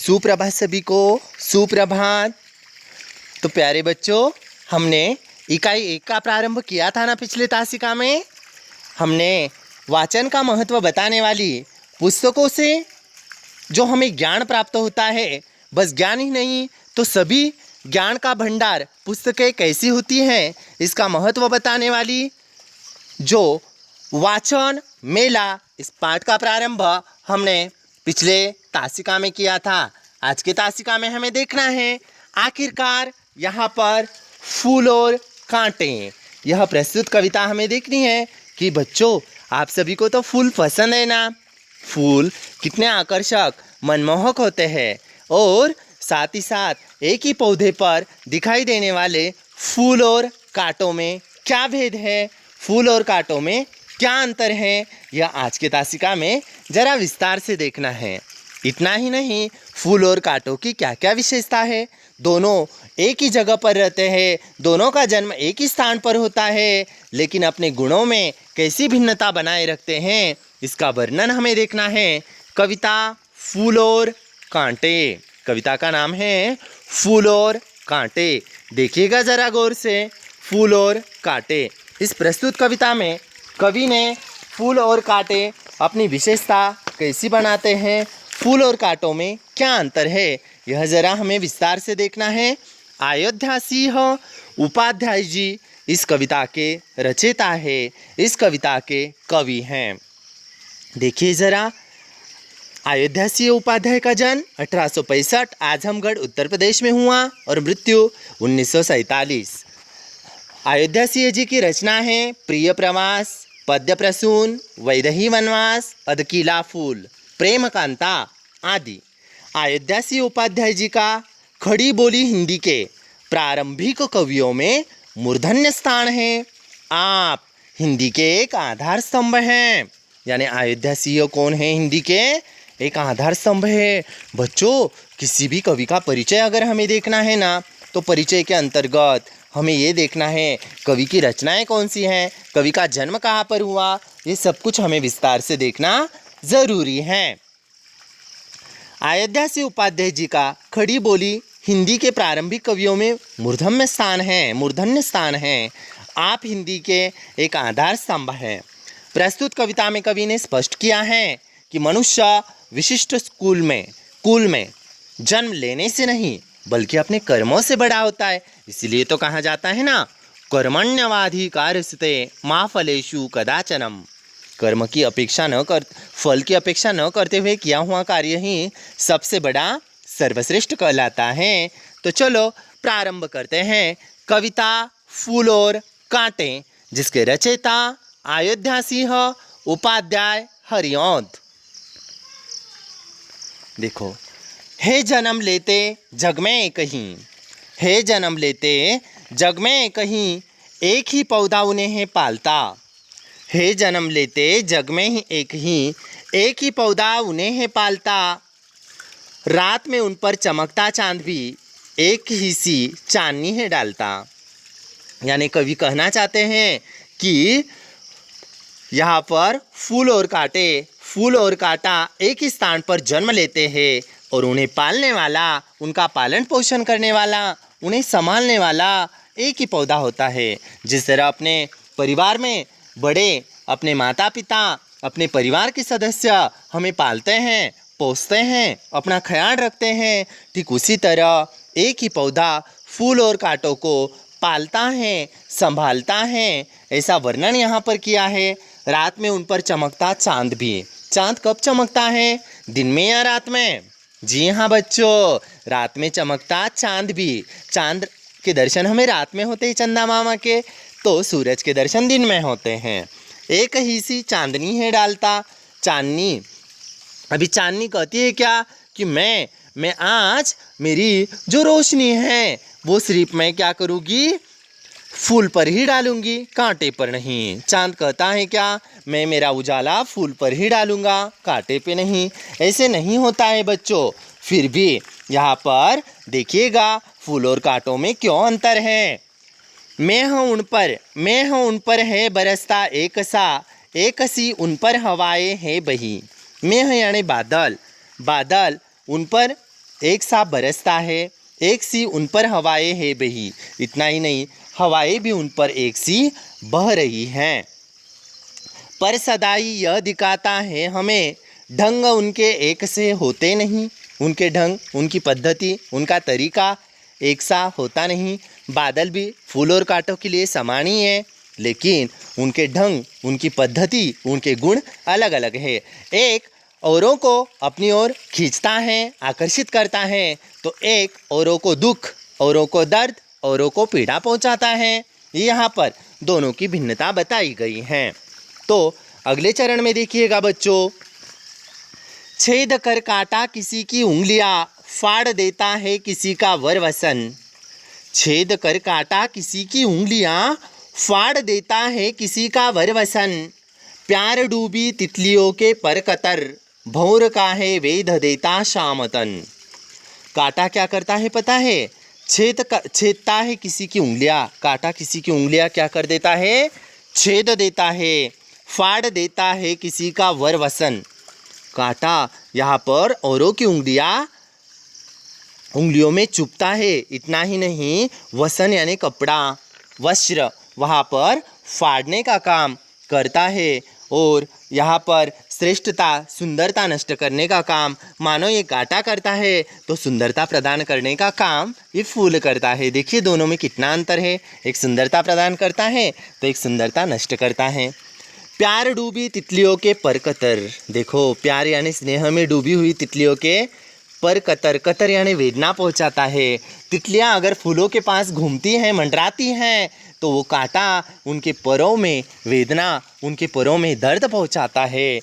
सुप्रभात सभी को, सुप्रभात। तो प्यारे बच्चों, हमने इकाई 1 का प्रारंभ किया था ना पिछले तासिका में। हमने वाचन का महत्व बताने वाली पुस्तकों से जो हमें ज्ञान प्राप्त होता है, बस ज्ञान ही नहीं तो सभी ज्ञान का भंडार पुस्तकें कैसी होती हैं इसका महत्व बताने वाली जो वाचन मेला, इस पाठ का प्रारंभ हमने पिछले तासिका में किया था। आज के तासिका में हमें देखना है आखिरकार यहाँ पर फूल और कांटे। यह प्रस्तुत कविता हमें देखनी है कि बच्चों, आप सभी को तो फूल पसंद है ना। फूल कितने आकर्षक, मनमोहक होते हैं और साथ ही साथ एक ही पौधे पर दिखाई देने वाले फूल और कांटों में क्या भेद है, फूल और कांटों में क्या अंतर है, यह आज के तासिका में जरा विस्तार से देखना है। इतना ही नहीं, फूल और कांटों की क्या क्या विशेषता है। दोनों एक ही जगह पर रहते हैं, दोनों का जन्म एक ही स्थान पर होता है, लेकिन अपने गुणों में कैसी भिन्नता बनाए रखते हैं, इसका वर्णन हमें देखना है। कविता फूल और कांटे। कविता का नाम है फूल और कांटे। देखिएगा जरा गौर से, फूल और कांटे। इस प्रस्तुत कविता में कवि ने फूल और कांटे अपनी विशेषता कैसी बनाते हैं, फूल और कांटों में क्या अंतर है, यह जरा हमें विस्तार से देखना है। अयोध्या सिंह उपाध्याय जी इस कविता के रचयिता है, इस कविता के कवि हैं। देखिए जरा, अयोध्या सिंह उपाध्याय का जन्म 1865 आजमगढ़ उत्तर प्रदेश में हुआ और मृत्यु 1947। अयोध्या सिंह जी की रचना है प्रिय प्रवास, पद्य प्रसून, वैदेही वनवास, अधकिला फूल, प्रेम कांता आदि। अयोध्या सिंह उपाध्याय जी का खड़ी बोली हिंदी के प्रारंभिक कवियों में मूर्धन्य स्थान है। आप हिंदी के एक आधार स्तंभ हैं, यानी अयोध्या सिंह कौन है, हिंदी के एक आधार स्तंभ है। बच्चों, किसी भी कवि का परिचय अगर हमें देखना है ना, तो परिचय के अंतर्गत हमें ये देखना है कवि की रचनाएं कौन सी हैं, कवि का जन्म कहाँ पर हुआ, ये सब कुछ हमें विस्तार से देखना ज़रूरी है। अयोध्या सिंह उपाध्याय जी का खड़ी बोली हिंदी के प्रारंभिक कवियों में मूर्धन्य स्थान है। आप हिंदी के एक आधार स्तंभ हैं। प्रस्तुत कविता में कवि ने स्पष्ट किया है कि मनुष्य विशिष्ट कुल में जन्म लेने से नहीं बल्कि अपने कर्मों से बड़ा होता है। इसीलिए तो कहा जाता है ना, कर्मण्यवाधिकारस्ते मा फलेषु कदाचनम। कर्म की अपेक्षा न कर फल की अपेक्षा न करते हुए किया हुआ कार्य ही सबसे बड़ा सर्वश्रेष्ठ कहलाता है। तो चलो प्रारंभ करते हैं कविता फूल और कांटे, जिसके रचयिता अयोध्या सिंह उपाध्याय हरिऔध। देखो, हे जन्म लेते जग में एक ही, हे जन्म लेते जग में एक ही, एक ही पौधा उन्हें पालता। हे जन्म लेते जग में ही एक ही पौधा उन्हें पालता। रात में उन पर चमकता चांद भी एक ही सी चांदनी है डालता। यानी कवि कहना चाहते हैं कि यहाँ पर फूल और कांटा एक ही स्थान पर जन्म लेते हैं और उन्हें पालने वाला, उनका पालन पोषण करने वाला, उन्हें संभालने वाला एक ही पौधा होता है। जिस तरह अपने परिवार में बड़े, अपने माता पिता, अपने परिवार के सदस्य हमें पालते हैं, पोसते हैं, अपना ख्याल रखते हैं, ठीक उसी तरह एक ही पौधा फूल और कांटों को पालता है, संभालता है। ऐसा वर्णन यहाँ पर किया है। रात में उन पर चमकता चांद भी। चांद कब चमकता है, दिन में या रात में? जी हाँ बच्चों, रात में चमकता चांद भी। चांद के दर्शन हमें रात में होते हैं चंदा मामा के, तो सूरज के दर्शन दिन में होते हैं। एक ही सी चांदनी है डालता। चांदनी, अभी चांदनी कहती है क्या कि मैं आज मेरी जो रोशनी है वो सिर्फ मैं क्या करूँगी, फूल पर ही डालूंगी, कांटे पर नहीं। चांद कहता है क्या, मैं मेरा उजाला फूल पर ही डालूंगा, कांटे पे नहीं। ऐसे नहीं होता है बच्चों। फिर भी यहाँ पर देखिएगा फूल और कांटों में क्यों अंतर है। मैं हूँ उन पर है बरसता एक सी उन पर हवाएं है बही। मैं हूँ यानी बादल उन पर एक सा बरसता है, एक सी उन पर हवाएं है बही। इतना ही नहीं, हवाएं भी उन पर एक सी बह रही हैं। पर सदाई यह दिखाता है हमें, ढंग उनके एक से होते नहीं। उनके ढंग, उनकी पद्धति, उनका तरीका एक सा होता नहीं। बादल भी फूल और कांटों के लिए समान ही है, लेकिन उनके ढंग, उनकी पद्धति, उनके गुण अलग अलग है। एक औरों को अपनी ओर खींचता है, आकर्षित करता है, तो एक औरों को दुख, औरों को दर्द, औरों को पीड़ा पहुंचाता है। यहाँ पर दोनों की भिन्नता बताई गई है। तो अगले चरण में देखिएगा बच्चों, छेद कर काटा किसी की उंगलियां, फाड़ देता है किसी का वरवसन। छेद कर काटा किसी की उंगलियां, फाड़ देता है किसी का वरवसन। प्यार डूबी तितलियों के पर कतर, भौर का है वेध देता शामतन। काटा क्या करता है पता है? छेदता है किसी की उंगलियां। काटा किसी की उंगलियां क्या कर देता है? छेद देता है, फाड़ देता है किसी का वरवसन। काटा यहाँ पर औरों की उंगलियों में चुभता है। इतना ही नहीं, वसन यानी कपड़ा, वस्त्र, वहाँ पर फाड़ने का काम करता है। और यहाँ पर श्रेष्ठता, सुंदरता नष्ट करने का काम मानो ये काटा करता है, तो सुंदरता प्रदान करने का काम ये फूल करता है। देखिए दोनों में कितना अंतर है। एक सुंदरता प्रदान करता है तो एक सुंदरता नष्ट करता है। प्यार डूबी तितलियों के पर कतर। देखो, प्यार यानी स्नेह में डूबी हुई तितलियों के पर कतर, कतर यानी वेदना पहुंचाता है। तितलियां अगर फूलों के पास घूमती हैं, मंडराती हैं, तो वो कांटा उनके परों में वेदना, उनके परों में दर्द पहुंचाता है।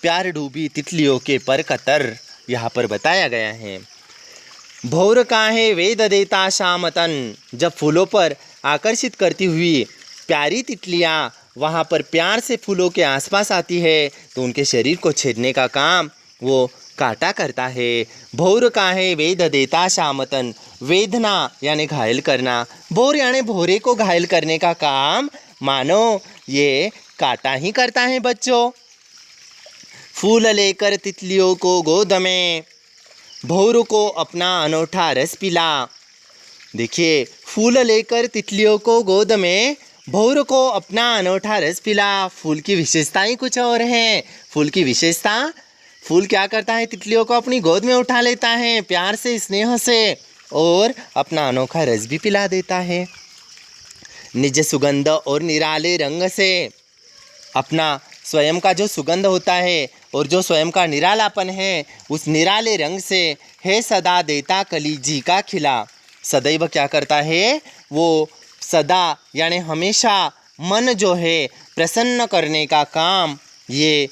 प्यार डूबी तितलियों के पर कतर यहाँ पर बताया गया है। भौर काहे वेद देता शामतन। जब फूलों पर आकर्षित करती हुई प्यारी तितलियाँ वहाँ पर प्यार से फूलों के आसपास आती है, तो उनके शरीर को छेदने का काम वो काटा करता है। भौर काहे वेद देता शामतन। वेदना यानी घायल करना, भौर यानी भौरे को घायल करने का काम मानो ये काटा ही करता है बच्चों। फूल लेकर तितलियों को गोद में, भौर को अपना अनोठा रस पिला। देखिए, फूल लेकर तितलियों को गोद में, भौर को अपना अनोठा रस पिला। फूल की विशेषताएं कुछ और हैं। फूल की विशेषता, फूल क्या करता है? तितलियों को अपनी गोद में उठा लेता है प्यार से, स्नेह से, और अपना अनोखा रस भी पिला देता है। निज सुगंध और निराले रंग से, अपना स्वयं का जो सुगंध होता है और जो स्वयं का निरालापन है, उस निराले रंग से है सदा देता कलीजी का खिला। सदैव क्या करता है? वो सदा यानी हमेशा मन जो है प्रसन्न करने का काम ये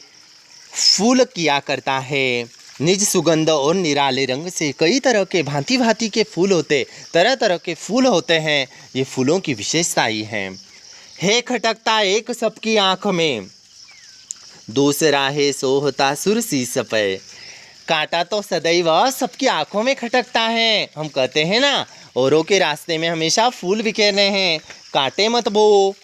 फूल किया करता है। निज सुगंध और निराले रंग से, कई तरह के भांति भांति के फूल होते, तरह तरह के फूल होते हैं। ये फूलों की विशेषता ही है खटकता एक सबकी आँख में, दूसरा है सोहता सुरसी सपय। कांटा तो सदैव सबकी आंखों में खटकता है। हम कहते हैं ना, औरों के रास्ते में हमेशा फूल बिखेर रहे हैं, कांटे मत बो।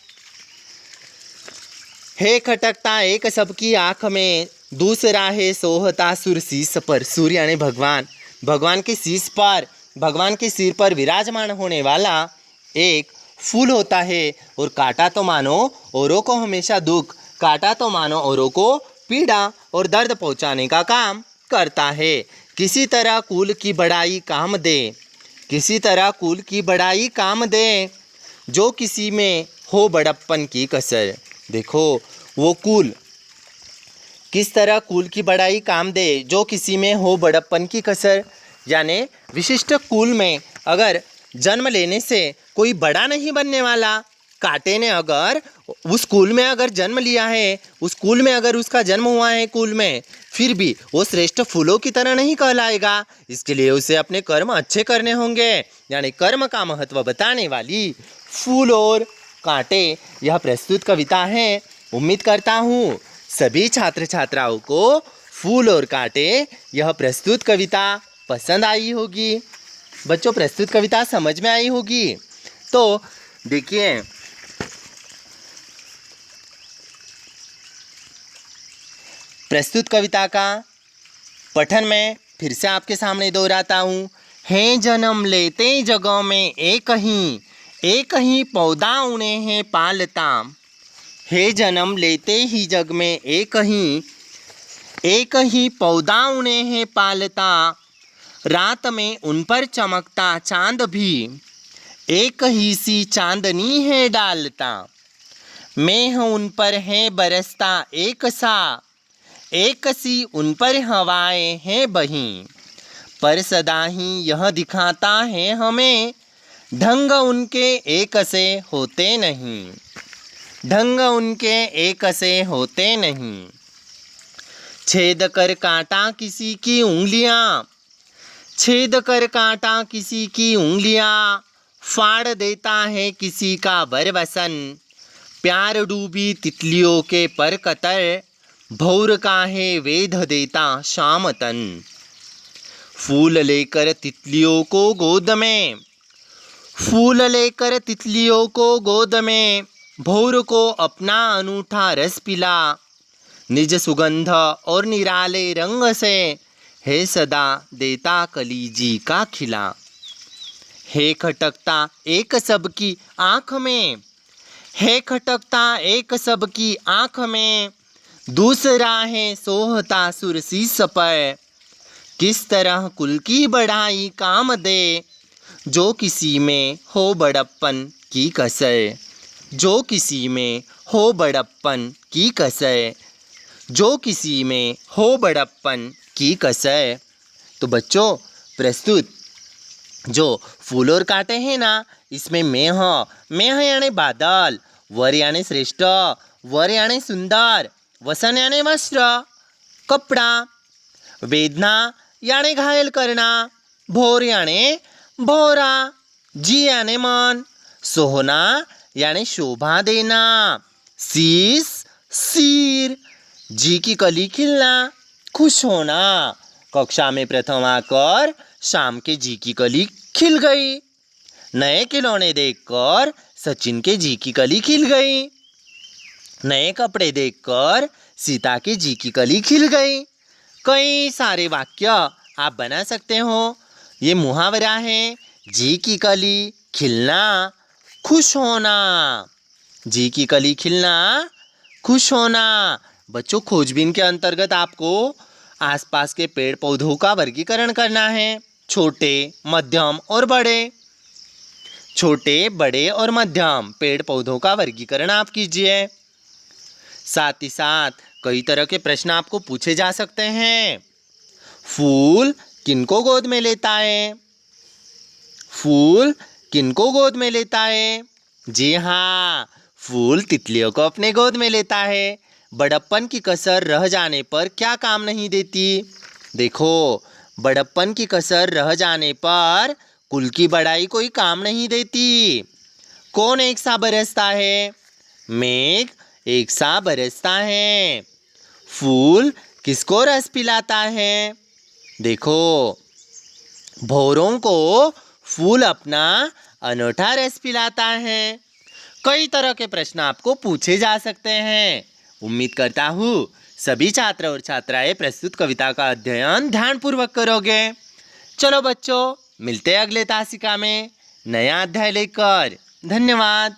है खटकता एक सबकी आंख में, दूसरा है सोहता सुर शीस पर। सूर्य यानी भगवान, भगवान के शीश पर, भगवान के सिर पर विराजमान होने वाला एक फूल होता है। और कांटा तो मानो औरों को हमेशा दुख, कांटा तो मानो औरों को पीड़ा और दर्द पहुंचाने का काम करता है। किसी तरह कुल की बड़ाई काम दे, किसी तरह कुल की बड़ाई काम दे, जो किसी में हो बड़प्पन की कसर। देखो, वो कुल किस तरह कुल की बड़ाई काम दे, जो किसी में हो बड़प्पन की कसर। यानी विशिष्ट कुल में अगर जन्म लेने से कोई बड़ा नहीं बनने वाला। कांटे ने अगर उस कुल में अगर जन्म लिया है, उस कुल में अगर उसका जन्म हुआ है कुल में, फिर भी वो श्रेष्ठ फूलों की तरह नहीं कहलाएगा। इसके लिए उसे अपने कर्म अच्छे करने होंगे। यानी कर्म का महत्व बताने वाली फूल और कांटे यह प्रस्तुत कविता है। उम्मीद करता हूँ सभी छात्र छात्राओं को फूल और कांटे यह प्रस्तुत कविता पसंद आई होगी। बच्चों, प्रस्तुत कविता समझ में आई होगी। तो देखिए, प्रस्तुत कविता का पठन मैं फिर से आपके सामने दोहराता हूँ। है जन्म लेते जगह में एक ही पौधा उन्हें है पालता। है जन्म लेते ही जग में एक ही पौधा उन्हें है पालता। रात में उन पर चमकता चांद भी एक ही सी चांदनी है डालता। मेह उन पर है बरसता एक सी उन पर हवाएं हैं बही। पर सदा ही यह दिखाता है हमें ढंग उनके एक से होते नहीं। ढंग उनके एक से होते नहीं। छेद कर काटा किसी की उंगलियां, छेद कर काटा किसी की उंगलियां, फाड़ देता है किसी का बरवसन। प्यार डूबी तितलियों के पर कतर, भौर का है वेध देता शाम तन। फूल लेकर तितलियों को गोद में, फूल लेकर तितलियों को गोद में, भौर को अपना अनूठा रस पिला। निज सुगंध और निराले रंग से है सदा देता कलीजी का खिला। है खटकता एक सबकी आँख में, है खटकता एक सबकी आँख में, दूसरा है सोहता सुरसीस पर। किस तरह कुल की बढ़ाई काम दे, जो किसी में हो बड़प्पन की कसर। जो किसी में हो बड़प्पन की कसर, जो किसी में हो बड़प्पन की कसर। तो बच्चों, प्रस्तुत जो फूल और कांटे हैं ना, इसमें मेह यानी बादल, वर यानी श्रेष्ठ, वर यानी सुंदर, वसन यानी वस्त्र कपड़ा, वेदना यानी घायल करना, भोर यानी भोरा, जी यानी मन, सोहना यानी शोभा देना, शीस सिर, जी की कली खिलना, खुश होना। कक्षा में प्रथम आकर शाम के जी की कली खिल गई। नए खिलौने देखकर सचिन के जी की कली खिल गई। नए कपड़े देखकर सीता के जी की कली खिल गई। कई सारे वाक्य आप बना सकते हो। ये मुहावरा है, जी की कली खिलना, खुश होना। जी की कली खिलना, खुश होना। बच्चों, खोजबीन के अंतर्गत आपको आसपास के पेड़ पौधों का वर्गीकरण करना है। छोटे, मध्यम और बड़े। छोटे, बड़े और मध्यम पेड़ पौधों का वर्गीकरण आप कीजिए। साथ ही साथ कई तरह के प्रश्न आपको पूछे जा सकते हैं। फूल किनको गोद में लेता है? फूल किनको गोद में लेता है? जी हाँ, फूल तितलियों को अपने गोद में लेता है। बड़प्पन की कसर रह जाने पर क्या काम नहीं देती? देखो, बड़प्पन की कसर रह जाने पर कुल की बड़ाई कोई काम नहीं देती। कौन एक सा बरसता है? मेघ एक सा बरसता है। फूल किसको रस पिलाता है? देखो, भौरों को फूल अपना अनूठा रस पिलाता है। कई तरह के प्रश्न आपको पूछे जा सकते हैं। उम्मीद करता हूँ सभी छात्र और छात्राएं प्रस्तुत कविता का अध्ययन ध्यानपूर्वक करोगे। चलो बच्चों, मिलते हैं अगले तासिका में नया अध्याय लेकर। धन्यवाद।